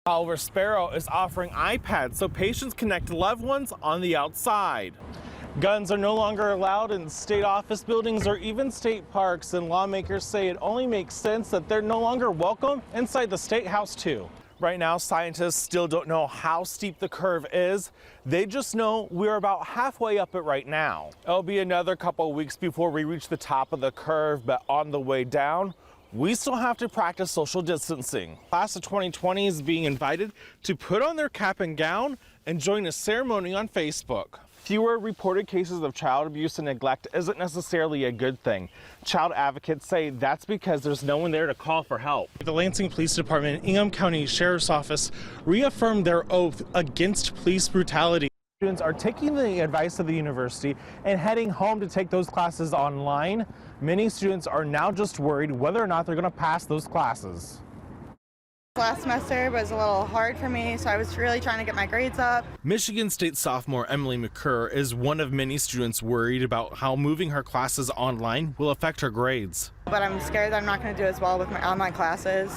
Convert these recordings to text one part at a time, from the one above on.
Oliver Sparrow is offering iPads so patients connect loved ones on the outside. Guns are no longer allowed in state office buildings or even state parks, and lawmakers say it only makes sense that they're no longer welcome inside the State House too. Right now, scientists still don't know how steep the curve is. They just know we're about halfway up it right now. It'll be another couple of weeks before we reach the top of the curve, but on the way down, we still have to practice social distancing. Class of 2020 is being invited to put on their cap and gown and join a ceremony on Facebook. Fewer reported cases of child abuse and neglect isn't necessarily a good thing. Child advocates say that's because there's no one there to call for help. The Lansing Police Department and Ingham County Sheriff's Office reaffirmed their oath against police brutality. Students are taking the advice of the university and heading home to take those classes online. Many students are now just worried whether or not they're going to pass those classes. Last semester was a little hard for me, so I was really trying to get my grades up. Michigan State sophomore Emily McCurr is one of many students worried about how moving her classes online will affect her grades. But I'm scared that I'm not going to do as well with my online classes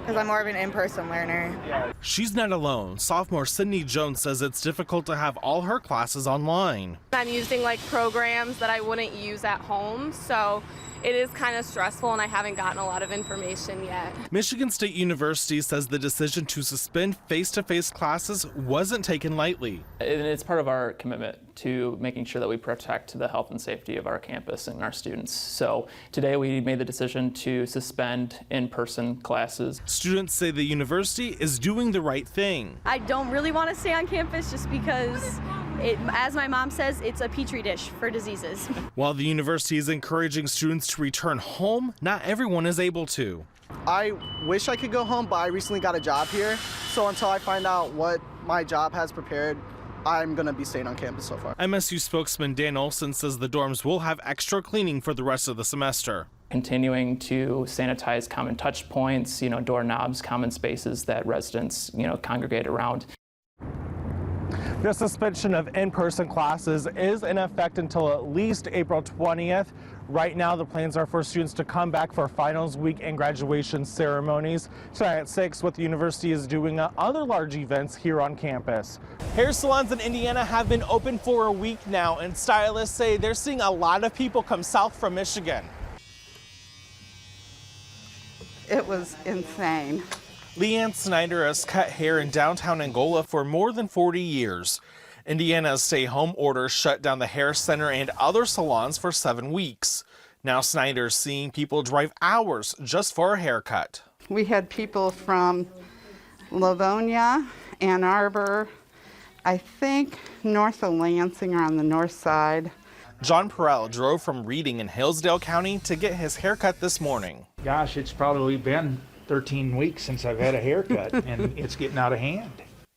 because I'm more of an in-person learner. She's not alone. Sophomore Sydney Jones says it's difficult to have all her classes online. I'm using programs that I wouldn't use at home, so it is kind of stressful and I haven't gotten a lot of information yet. Michigan State University says the decision to suspend face-to-face classes wasn't taken lightly. And it's part of our commitment to making sure that we protect the health and safety of our campus and our students. So today we made the decision to suspend in-person classes. Students say the university is doing the right thing. I don't really want to stay on campus just because as my mom says, it's a petri dish for diseases. While the university is encouraging students to return home, not everyone is able to. I wish I could go home, but I recently got a job here. So until I find out what my job has prepared, I'm going to be staying on campus so far. MSU spokesman Dan Olson says the dorms will have extra cleaning for the rest of the semester. Continuing to sanitize common touch points, doorknobs, common spaces that residents, congregate around. The suspension of in-person classes is in effect until at least April 20th. Right now, the plans are for students to come back for finals week and graduation ceremonies. Tonight at 6, what the university is doing at other large events here on campus. Hair salons in Indiana have been open for a week now, and stylists say they're seeing a lot of people come south from Michigan. It was insane. Leanne Snyder has cut hair in downtown Angola for more than 40 years. Indiana's stay-home order shut down the hair center and other salons for 7 weeks. Now Snyder's seeing people drive hours just for a haircut. We had people from Livonia, Ann Arbor, I think north of Lansing or on the north side. John Perrell drove from Reading in Hillsdale County to get his haircut this morning. Gosh, it's probably been 13 weeks since I've had a haircut, and it's getting out of hand.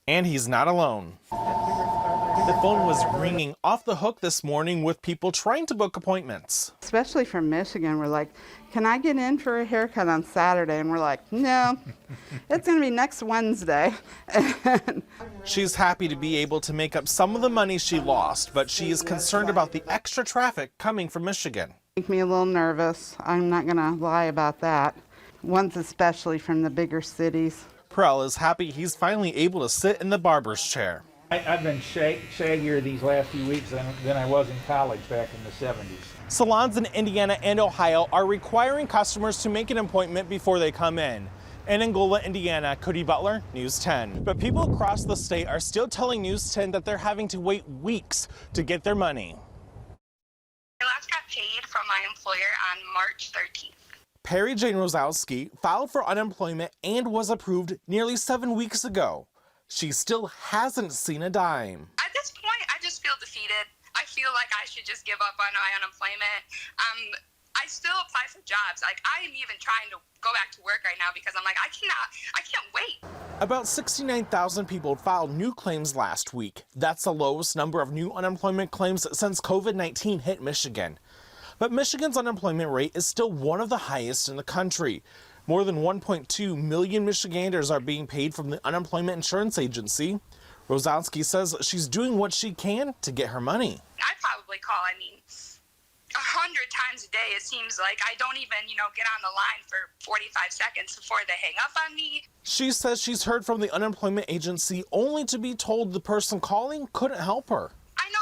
And he's not alone. The phone was ringing off the hook this morning with people trying to book appointments. Especially from Michigan, we're like, can I get in for a haircut on Saturday? And we're like, no, it's going to be next Wednesday. She's happy to be able to make up some of the money she lost, but she is concerned about the extra traffic coming from Michigan. Make me a little nervous. I'm not going to lie about that. One's especially from the bigger cities. Perrell is happy he's finally able to sit in the barber's chair. I've been shaggier these last few weeks than I was in college back in the 70s. Salons in Indiana and Ohio are requiring customers to make an appointment before they come in. In Angola, Indiana, Cody Butler, News 10. But people across the state are still telling News 10 that they're having to wait weeks to get their money. I last got paid from my employer on March 13th. Perry Jane Rosowski filed for unemployment and was approved nearly 7 weeks ago. She still hasn't seen a dime. At this point, I just feel defeated. I feel like I should just give up on my unemployment. I still apply for jobs. I am even trying to go back to work right now because I'm like, I can't wait. About 69,000 people filed new claims last week. That's the lowest number of new unemployment claims since COVID-19 hit Michigan. But Michigan's unemployment rate is still one of the highest in the country. More than 1.2 million Michiganders are being paid from the Unemployment Insurance Agency. Rosowski says she's doing what she can to get her money. I'd probably call, 100 times a day. It seems like I don't even, get on the line for 45 seconds before they hang up on me. She says she's heard from the unemployment agency only to be told the person calling couldn't help her. I know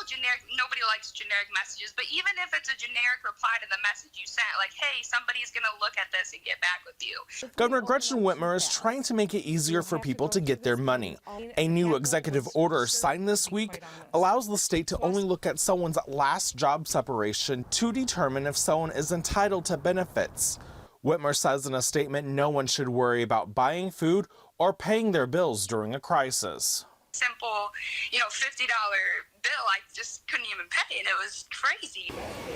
nobody likes generic messages, but even if it's a generic reply to the message you sent, like, hey, somebody's going to look at this and get back with you. Governor Gretchen Whitmer is trying to make it easier for people to get their money. A new executive order signed this week allows the state to only look at someone's last job separation to determine if someone is entitled to benefits. Whitmer says in a statement no one should worry about buying food or paying their bills during a crisis. Simple, $50 bill, I just couldn't even pay, and it was crazy.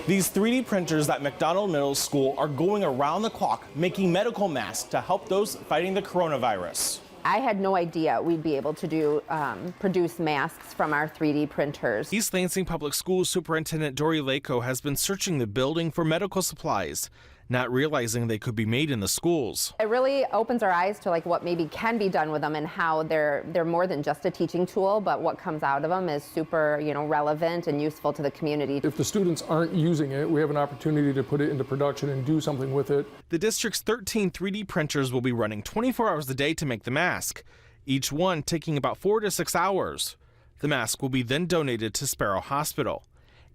These 3D printers at McDonald Middle School are going around the clock making medical masks to help those fighting the coronavirus. I had no idea we'd be able to produce masks from our 3D printers. East Lansing Public Schools Superintendent Dory Lako has been searching the building for medical supplies, not realizing they could be made in the schools. It really opens our eyes to what maybe can be done with them and how they're more than just a teaching tool, but what comes out of them is super, relevant and useful to the community. If the students aren't using it, we have an opportunity to put it into production and do something with it. The district's 13 3D printers will be running 24 hours a day to make the mask, each one taking about 4 to 6 hours. The mask will be then donated to Sparrow Hospital.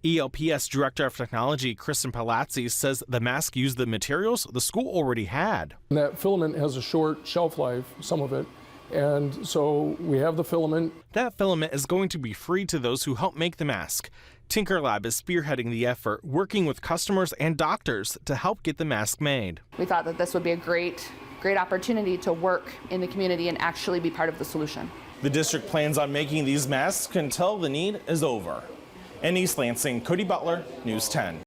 ELPS Director of Technology Kristen Palazzi says the mask used the materials the school already had. And that filament has a short shelf life, some of it, and so we have the filament. That filament is going to be free to those who help make the mask. Tinker Lab is spearheading the effort, working with customers and doctors to help get the mask made. We thought that this would be a great opportunity to work in the community and actually be part of the solution. The district plans on making these masks until the need is over. In East Lansing, Cody Butler, News 10.